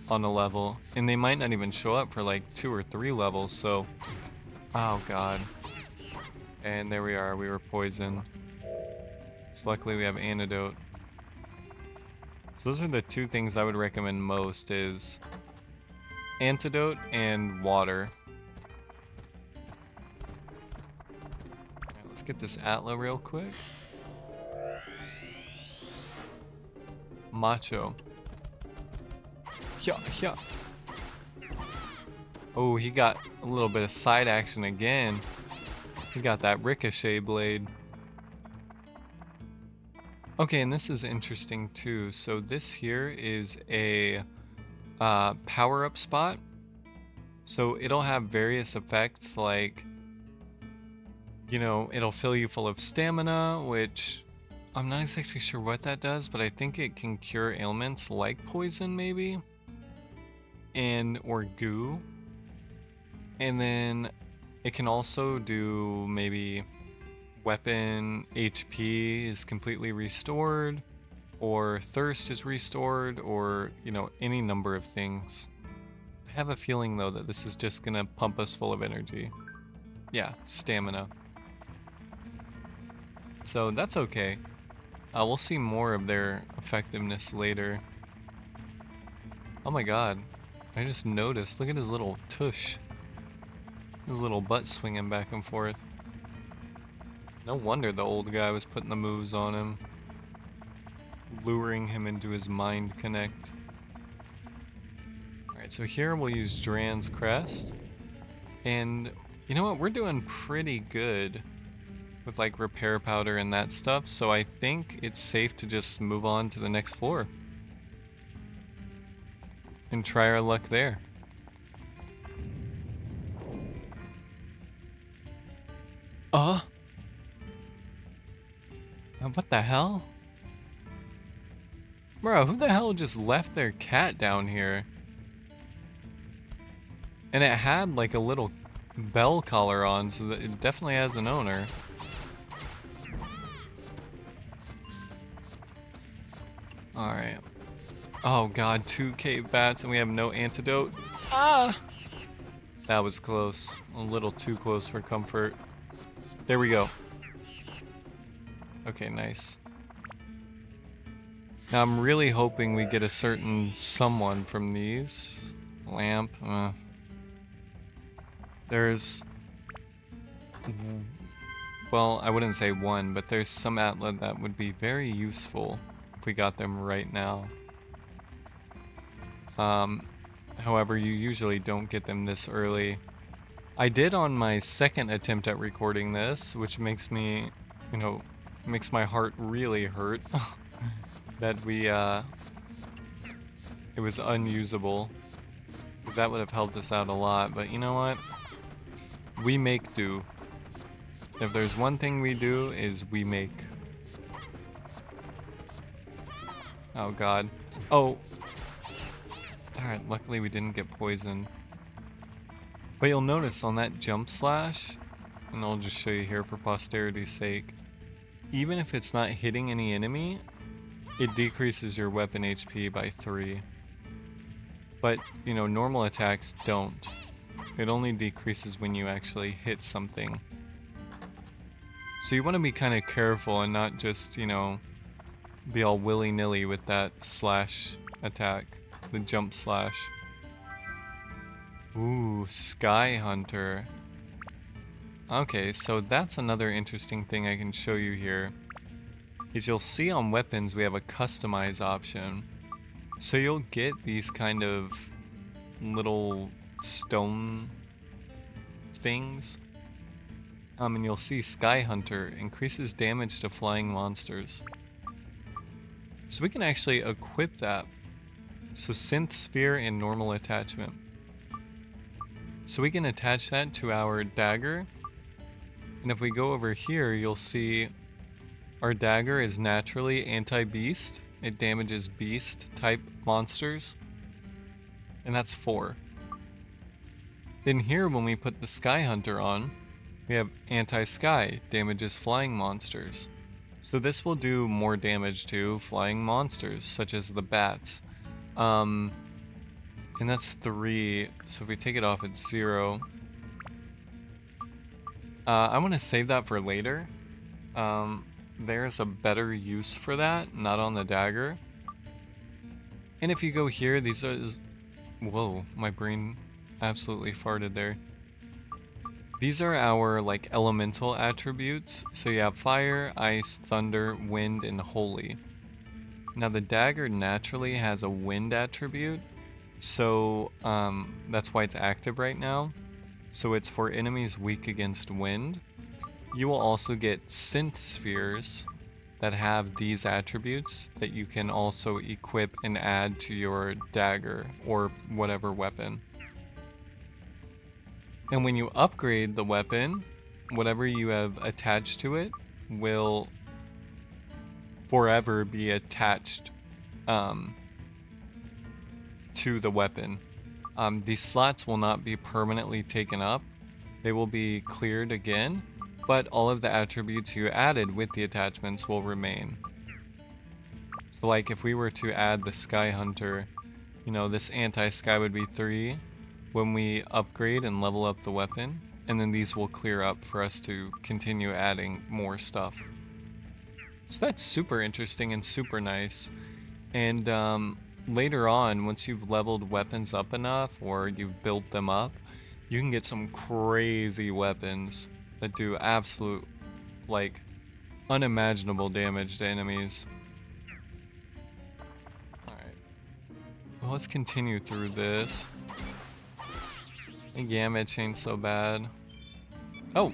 on a level. And they might not even show up for like 2 or 3 levels, so... Oh god. And there we are, we were poisoned. So luckily we have antidote. So those are the 2 things I would recommend most, is antidote and water. Alright, let's get this Atla real quick. Macho. Yeah, yeah. Oh, he got a little bit of side action again. He got that ricochet blade. Okay, and this is interesting too. So this here is a power-up spot. So it'll have various effects like, you know, it'll fill you full of stamina, which I'm not exactly sure what that does, but I think it can cure ailments like poison maybe, and or goo. And then it can also do maybe weapon HP is completely restored, or thirst is restored, or, you know, any number of things. I have a feeling though that this is just gonna pump us full of energy. Yeah, stamina. So that's okay. We'll see more of their effectiveness later. Oh my god. I just noticed. Look at his little tush. His little butt swinging back and forth. No wonder the old guy was putting the moves on him. Luring him into his mind connect. Alright, so here we'll use Duran's Crest. And you know what? We're doing pretty good with like repair powder and that stuff, so I think it's safe to just move on to the next floor and try our luck there. What the hell? Bro, who the hell just left their cat down here? And it had like a little bell collar on, so that it definitely has an owner. Alright. Oh god, 2 cave bats and we have no antidote. Ah! That was close. A little too close for comfort. There we go. Okay, nice. Now I'm really hoping we get a certain someone from these. Lamp. There's... Well, I wouldn't say one, but there's some outlet that would be very useful if we got them right now. However, you usually don't get them this early. I did on my second attempt at recording this, which makes me, you know, makes my heart really hurt that it was unusable, because that would have helped us out a lot. But you know what? We make do. If there's one thing we do, is we make. Oh god. Oh! Alright, luckily we didn't get poisoned. But you'll notice on that jump slash, and I'll just show you here for posterity's sake, even if it's not hitting any enemy, it decreases your weapon HP by 3. But, you know, normal attacks don't. It only decreases when you actually hit something. So you want to be kind of careful and not just, you know, be all willy-nilly with that slash attack, the jump slash. Ooh, Sky Hunter. Okay, so that's another interesting thing I can show you here. Is you'll see on weapons we have a customize option. So you'll get these kind of little stone things. And you'll see Sky Hunter increases damage to flying monsters. So we can actually equip that. So Synth Sphere and normal attachment. So we can attach that to our dagger. And if we go over here, you'll see our dagger is naturally anti-beast. It damages beast type monsters. And that's 4. Then here, when we put the Sky Hunter on, we have anti-sky, damages flying monsters. So this will do more damage to flying monsters, such as the bats. And that's 3, so if we take it off, it's 0. I want to save that for later. There's a better use for that, not on the dagger. And if you go here, these are... Whoa, my brain absolutely farted there. These are our, like, elemental attributes. So you have fire, ice, thunder, wind, and holy. Now the dagger naturally has a wind attribute, so that's why it's active right now. So it's for enemies weak against wind. You will also get synth spheres that have these attributes that you can also equip and add to your dagger or whatever weapon. And when you upgrade the weapon, whatever you have attached to it will forever be attached to the weapon. These slots will not be permanently taken up. They will be cleared again, but all of the attributes you added with the attachments will remain. So like if we were to add the Sky Hunter, you know, this anti-sky would be 3 when we upgrade and level up the weapon, and then these will clear up for us to continue adding more stuff. So that's super interesting and super nice. And later on, once you've leveled weapons up enough or you've built them up, you can get some crazy weapons that do absolute, like, unimaginable damage to enemies. Alright. Well, let's continue through this. The Gamage ain't so bad. Oh!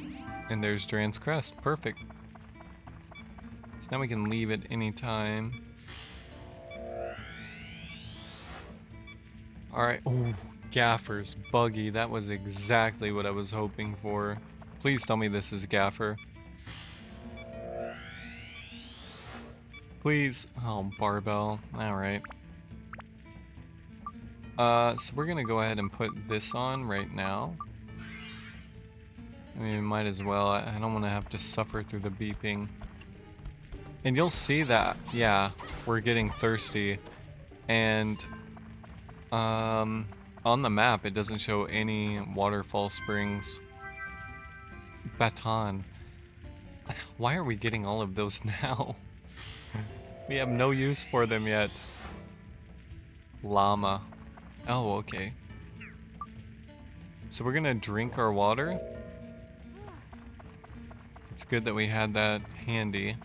And there's Dran's Crest. Perfect. So now we can leave at any time. Alright. Oh, Gaffer's buggy. That was exactly what I was hoping for. Please tell me this is Gaffer. Please. Oh, Barbell. Alright. So we're gonna go ahead and put this on right now. I mean, might as well. I don't want to have to suffer through the beeping. And you'll see that, yeah, we're getting thirsty. And on the map, it doesn't show any waterfall springs. Baton. Why are we getting all of those now? We have no use for them yet. Llama. Oh, okay. So we're gonna drink our water. It's good that we had that handy.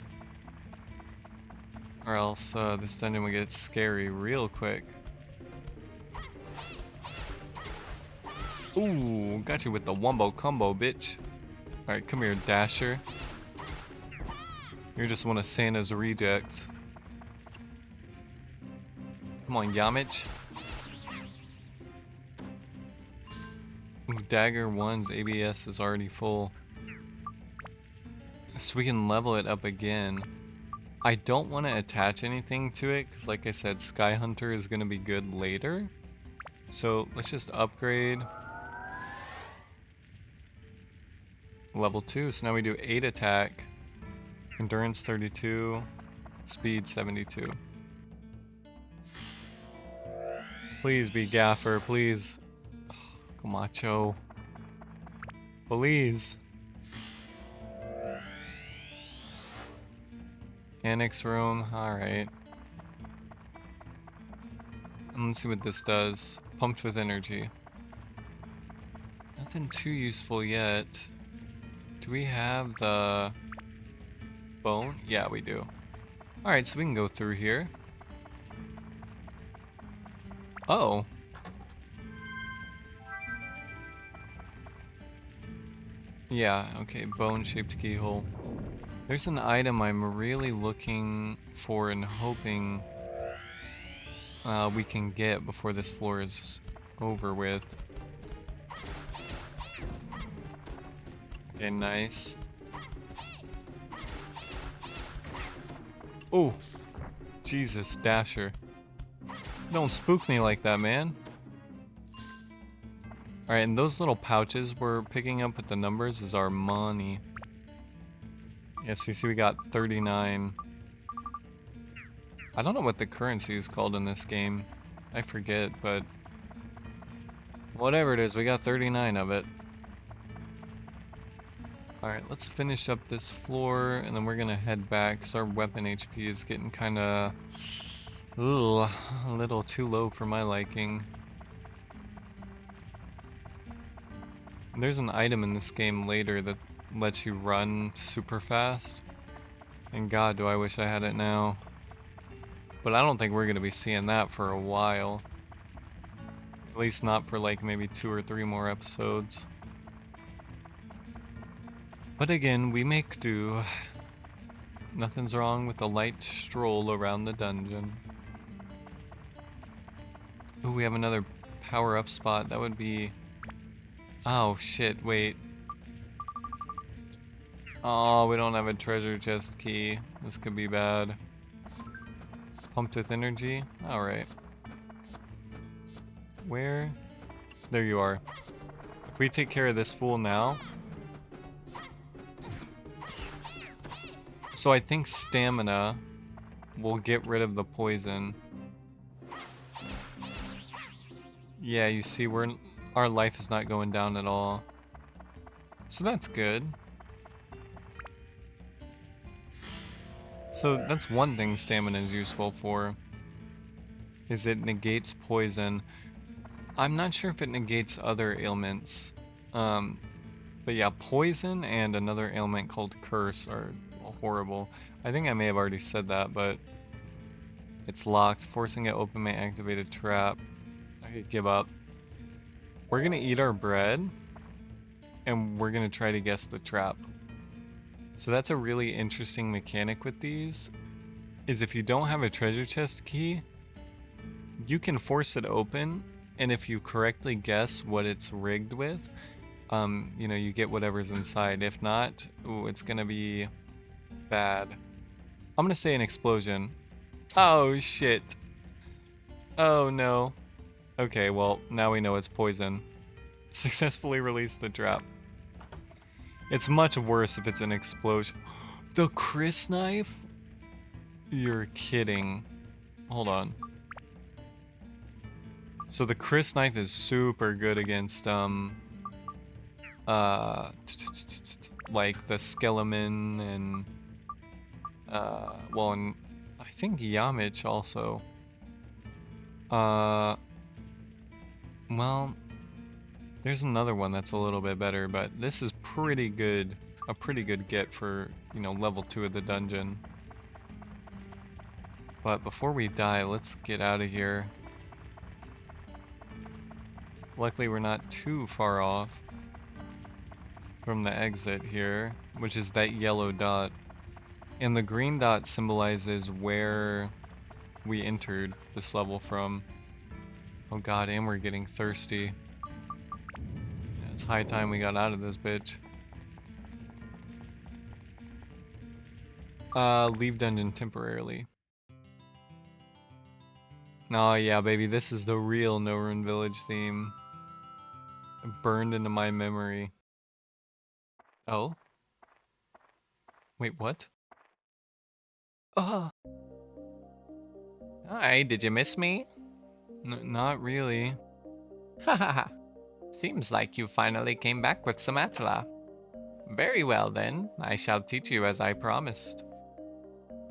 Or else this dungeon will get scary real quick. Ooh, got you with the wombo combo, bitch. Alright, come here, Dasher. You're just one of Santa's rejects. Come on, Yamich. Ooh, Dagger 1's ABS is already full. So we can level it up again. I don't want to attach anything to it, because like I said, Sky Hunter is going to be good later. So let's just upgrade. Level 2, so now we do 8 attack, endurance 32, speed 72. Please be Gaffer, please. Oh, Camacho. Please. Annex room, alright. And let's see what this does. Pumped with energy. Nothing too useful yet. Do we have the bone? Yeah, we do. Alright, so we can go through here. Oh. Yeah, okay, bone-shaped keyhole. There's an item I'm really looking for and hoping we can get before this floor is over with. Okay, nice. Oh, Jesus, Dasher. Don't spook me like that, man. Alright, and those little pouches we're picking up with the numbers is our money. Yes, you see we got 39. I don't know what the currency is called in this game. I forget, but whatever it is, we got 39 of it. Alright, let's finish up this floor, and then we're gonna head back, because our weapon HP is getting kinda... ooh, a little too low for my liking. There's an item in this game later that lets you run super fast. And god, do I wish I had it now. But I don't think we're gonna be seeing that for a while. At least not for like maybe 2 or 3 more episodes. But again, we make do. Nothing's wrong with a light stroll around the dungeon. Ooh, we have another power-up spot. That would be... Oh, shit, wait. Oh, we don't have a treasure chest key. This could be bad. Pumped with energy? Alright. Where? There you are. If we take care of this fool now... So I think stamina will get rid of the poison. Yeah, you see, our life is not going down at all. So that's good. So that's one thing stamina is useful for, is it negates poison. I'm not sure if it negates other ailments. But yeah, poison and another ailment called curse are horrible. I think I may have already said that, but it's locked. Forcing it open may activate a trap. I give up. We're gonna eat our bread, and we're gonna try to guess the trap. So that's a really interesting mechanic with these, is if you don't have a treasure chest key, you can force it open, and if you correctly guess what it's rigged with, you know, you get whatever's inside. If not, ooh, it's gonna be bad. I'm gonna say an explosion. Oh shit. Oh no. Okay, well, now we know it's poison. Successfully released the trap. It's much worse if it's an explosion. The Chris knife? You're kidding. Hold on. So the Chris knife is super good against, like the Skeleman and, well, and I think Yamich also. Well, there's another one that's a little bit better, but this is pretty good. A pretty good get for, you know, level 2 of the dungeon. But before we die, let's get out of here. Luckily, we're not too far off from the exit here, which is that yellow dot. And the green dot symbolizes where we entered this level from. Oh god, and we're getting thirsty. Yeah, it's high time we got out of this bitch. Leave dungeon temporarily. Oh yeah, baby, this is the real No Rune Village theme. Burned into my memory. Oh? Wait, what? Oh! Hi, did you miss me? Not really. Hahaha. Seems like you finally came back with some Atla. Very well then, I shall teach you as I promised.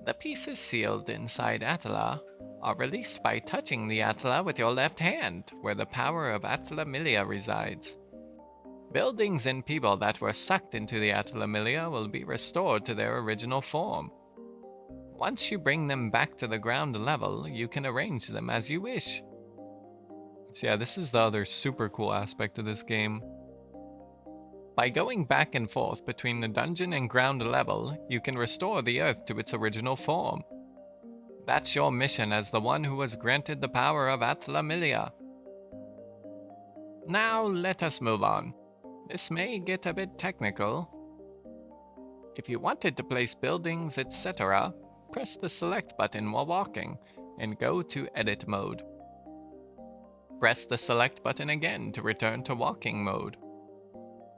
The pieces sealed inside Atla are released by touching the Atla with your left hand, where the power of Atla Milia resides. Buildings and people that were sucked into the Atla Milia will be restored to their original form. Once you bring them back to the ground level, you can arrange them as you wish. So yeah, this is the other super cool aspect of this game. By going back and forth between the dungeon and ground level, you can restore the Earth to its original form. That's your mission as the one who was granted the power of Atla Milia. Now let us move on. This may get a bit technical. If you wanted to place buildings, etc., press the select button while walking and go to edit mode. Press the select button again to return to walking mode.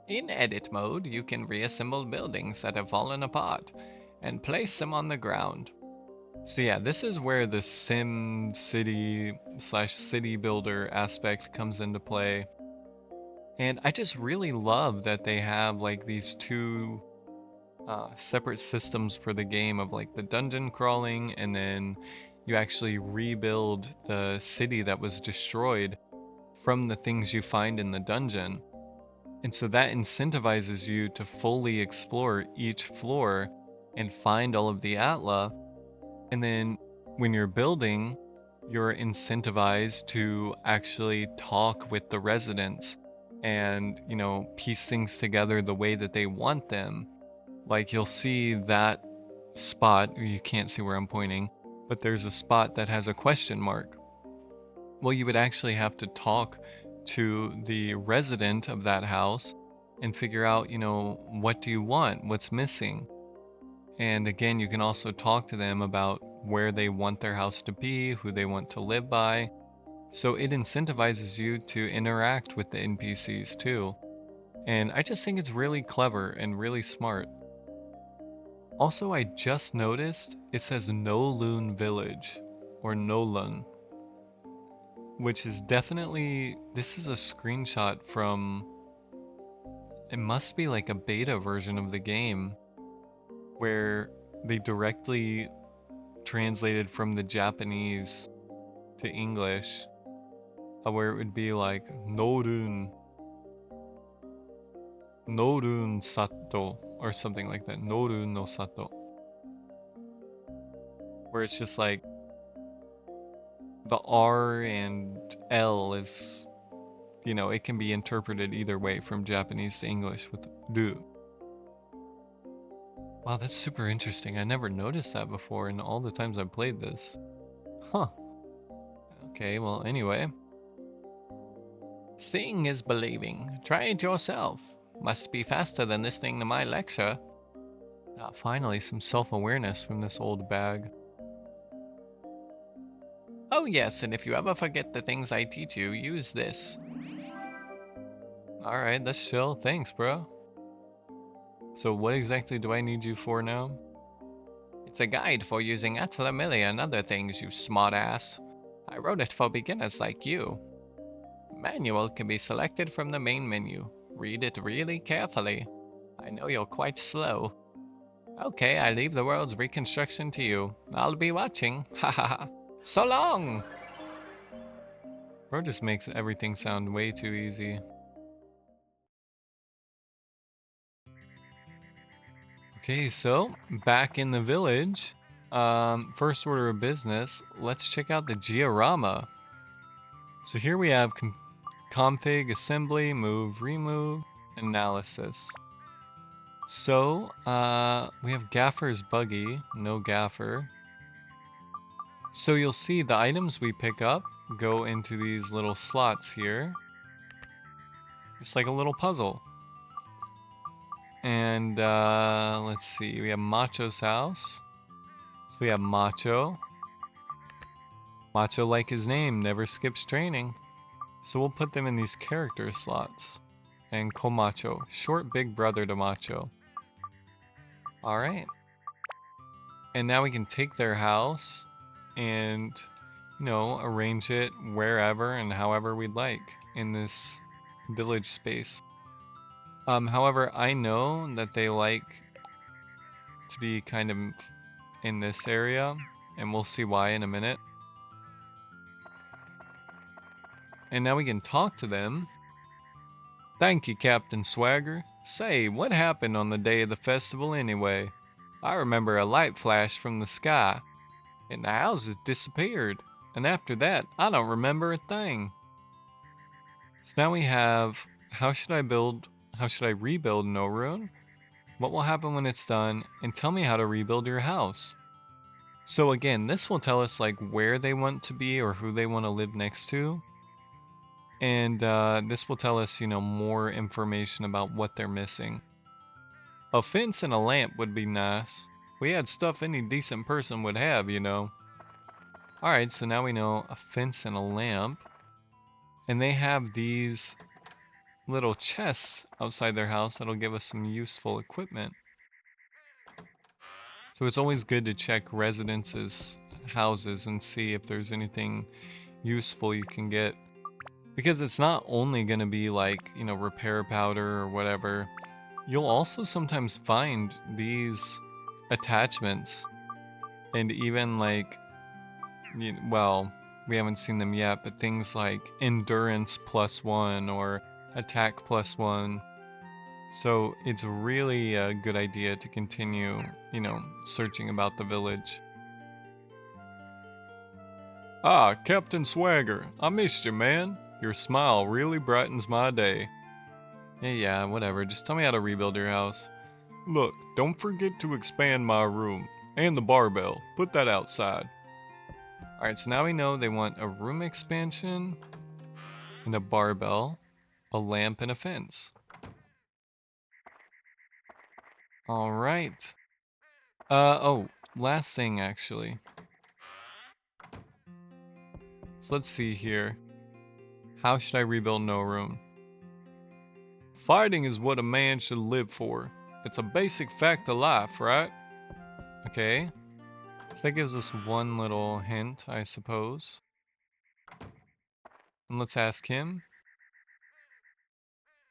In edit mode, you can reassemble buildings that have fallen apart and place them on the ground. So yeah, this is where the Sim City / city builder aspect comes into play. And I just really love that they have like these two separate systems for the game of like the dungeon crawling, and then you actually rebuild the city that was destroyed from the things you find in the dungeon. And so that incentivizes you to fully explore each floor and find all of the Atla. And then when you're building, you're incentivized to actually talk with the residents and, piece things together the way that they want them. Like you'll see that spot, you can't see where I'm pointing, but there's a spot that has a question mark. Well, you would actually have to talk to the resident of that house and figure out, what do you want? What's missing? And again, you can also talk to them about where they want their house to be, who they want to live by. So it incentivizes you to interact with the NPCs too. And I just think it's really clever and really smart. Also, I just noticed it says Noloon Village or Nolan, which is definitely, this is a screenshot from, it must be like a beta version of the game where they directly translated from the Japanese to English, where it would be like Norun Sato, or something like that. Norun no Sato. Where it's just like the R and L is, it can be interpreted either way from Japanese to English with Ru. Wow, that's super interesting. I never noticed that before in all the times I've played this. Huh. Okay, well, anyway. Seeing is believing. Try it yourself. Must be faster than listening to my lecture. Ah, finally, some self-awareness from this old bag. Oh yes, and if you ever forget the things I teach you, use this. Alright, that's chill. Thanks, bro. So what exactly do I need you for now? It's a guide for using Atlamillia and other things, you smartass. I wrote it for beginners like you. Manual can be selected from the main menu. Read it really carefully. I know you're quite slow. Okay, I leave the world's reconstruction to you. I'll be watching. Ha ha ha. So long! Bro just makes everything sound way too easy. Okay, so back in the village. First order of business, let's check out the Georama. So here we have config, assembly, move, remove, analysis. So, we have Gaffer's buggy, no Gaffer. So you'll see the items we pick up go into these little slots here. It's like a little puzzle. And let's see, we have Macho's house. So we have Macho. Macho, like his name, never skips training. So we'll put them in these character slots. And Komacho, short big brother to Macho. Alright. And now we can take their house and, arrange it wherever and however we'd like in this village space. However, I know that they like to be kind of in this area, and we'll see why in a minute. And now we can talk to them. Thank you, Captain Swagger. Say, what happened on the day of the festival anyway? I remember a light flashed from the sky, and the houses disappeared. And after that, I don't remember a thing. So now we have, how should I rebuild Norun? What will happen when it's done? And tell me how to rebuild your house. So again, this will tell us like where they want to be or who they want to live next to. And this will tell us, more information about what they're missing. A fence and a lamp would be nice. We had stuff any decent person would have, Alright, so now we know a fence and a lamp. And they have these little chests outside their house that'll give us some useful equipment. So it's always good to check residences' houses and see if there's anything useful you can get. Because it's not only going to be like, repair powder or whatever. You'll also sometimes find these attachments and even like, well, we haven't seen them yet, but things like endurance +1 or attack +1. So it's really a good idea to continue, searching about the village. Ah, Captain Swagger, I missed you, man. Your smile really brightens my day. Yeah, whatever. Just tell me how to rebuild your house. Look, don't forget to expand my room. And the barbell. Put that outside. Alright, so now we know they want a room expansion, and a barbell, a lamp, and a fence. Alright. Oh, last thing actually. So let's see here. How should I rebuild no room? Fighting is what a man should live for. It's a basic fact of life, right? Okay. So that gives us one little hint, I suppose. And let's ask him.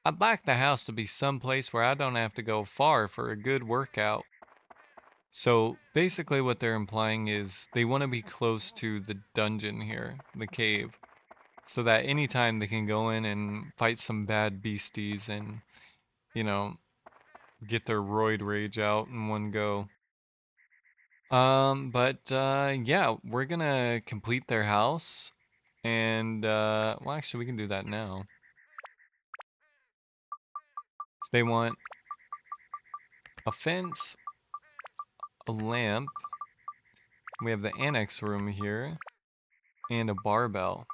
I'd like the house to be someplace where I don't have to go far for a good workout. So basically, what they're implying is they want to be close to the dungeon here, the cave, so that anytime they can go in and fight some bad beasties and, you know, get their roid rage out in one go. Yeah, we're gonna complete their house, and well, actually, we can do that now. So they want a fence, a lamp. We have the annex room here, and a barbell.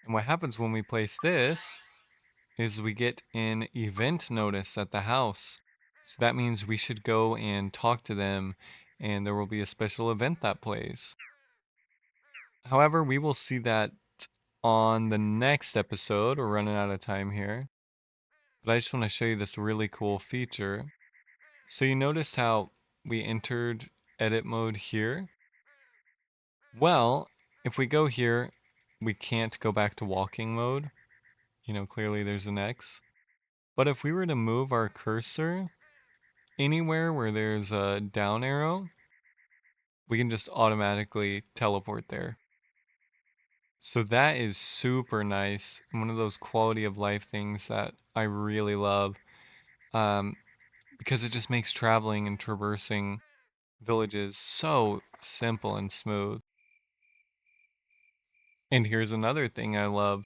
And what happens when we place this is we get an event notice at the house. So that means we should go and talk to them, and there will be a special event that plays. However, we will see that on the next episode. We're running out of time here. But I just want to show you this really cool feature. So you notice how we entered edit mode here? Well, if we go here, we can't go back to walking mode. You know, clearly there's an X. But if we were to move our cursor anywhere where there's a down arrow, we can just automatically teleport there. So that is super nice. One of those quality of life things that I really love. Because it just makes traveling and traversing villages so simple and smooth. And here's another thing I love.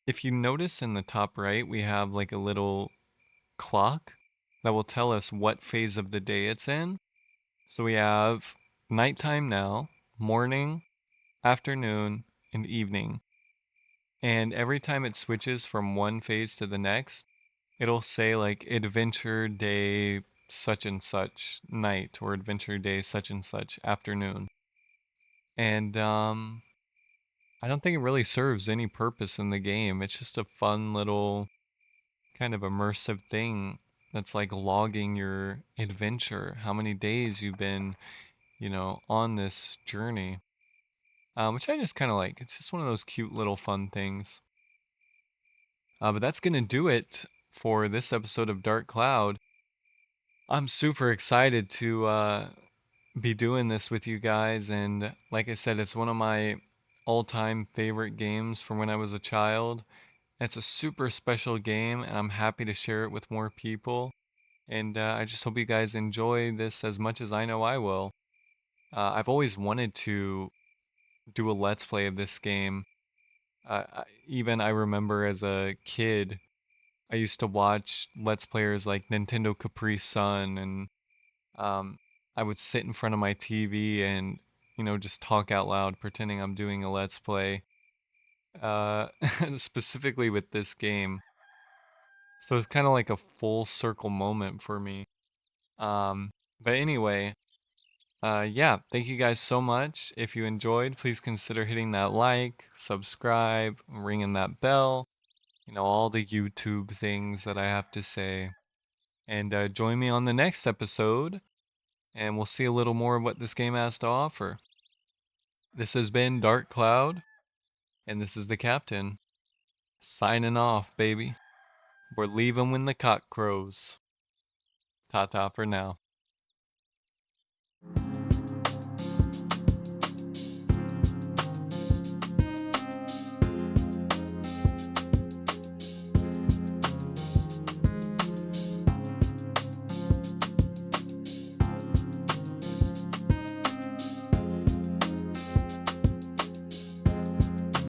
If you notice in the top right, we have like a little clock that will tell us what phase of the day it's in. So we have nighttime now, morning, afternoon, and evening. And every time it switches from one phase to the next, it'll say like adventure day such and such night or adventure day such and such afternoon. And I don't think it really serves any purpose in the game. It's just a fun little kind of immersive thing that's like logging your adventure, how many days you've been, on this journey. Which I just kind of like. It's just one of those cute little fun things. But that's going to do it for this episode of Dark Cloud. I'm super excited to be doing this with you guys. And like I said, it's one of my all time favorite games from when I was a child. It's a super special game, and I'm happy to share it with more people. And I just hope you guys enjoy this as much as I know I will. I've always wanted to do a Let's Play of this game. Even I remember as a kid, I used to watch Let's Players like Nintendo Capri Sun, and um, I would sit in front of my TV and, just talk out loud, pretending I'm doing a Let's Play, uh, specifically with this game. So it's kind of like a full circle moment for me. But anyway, yeah, thank you guys so much. If you enjoyed, please consider hitting that like, subscribe, ringing that bell, all the YouTube things that I have to say. And join me on the next episode, and we'll see a little more of what this game has to offer. This has been Dark Cloud, and this is the Captain. Signing off, baby. We're leaving when the cock crows. Ta ta for now.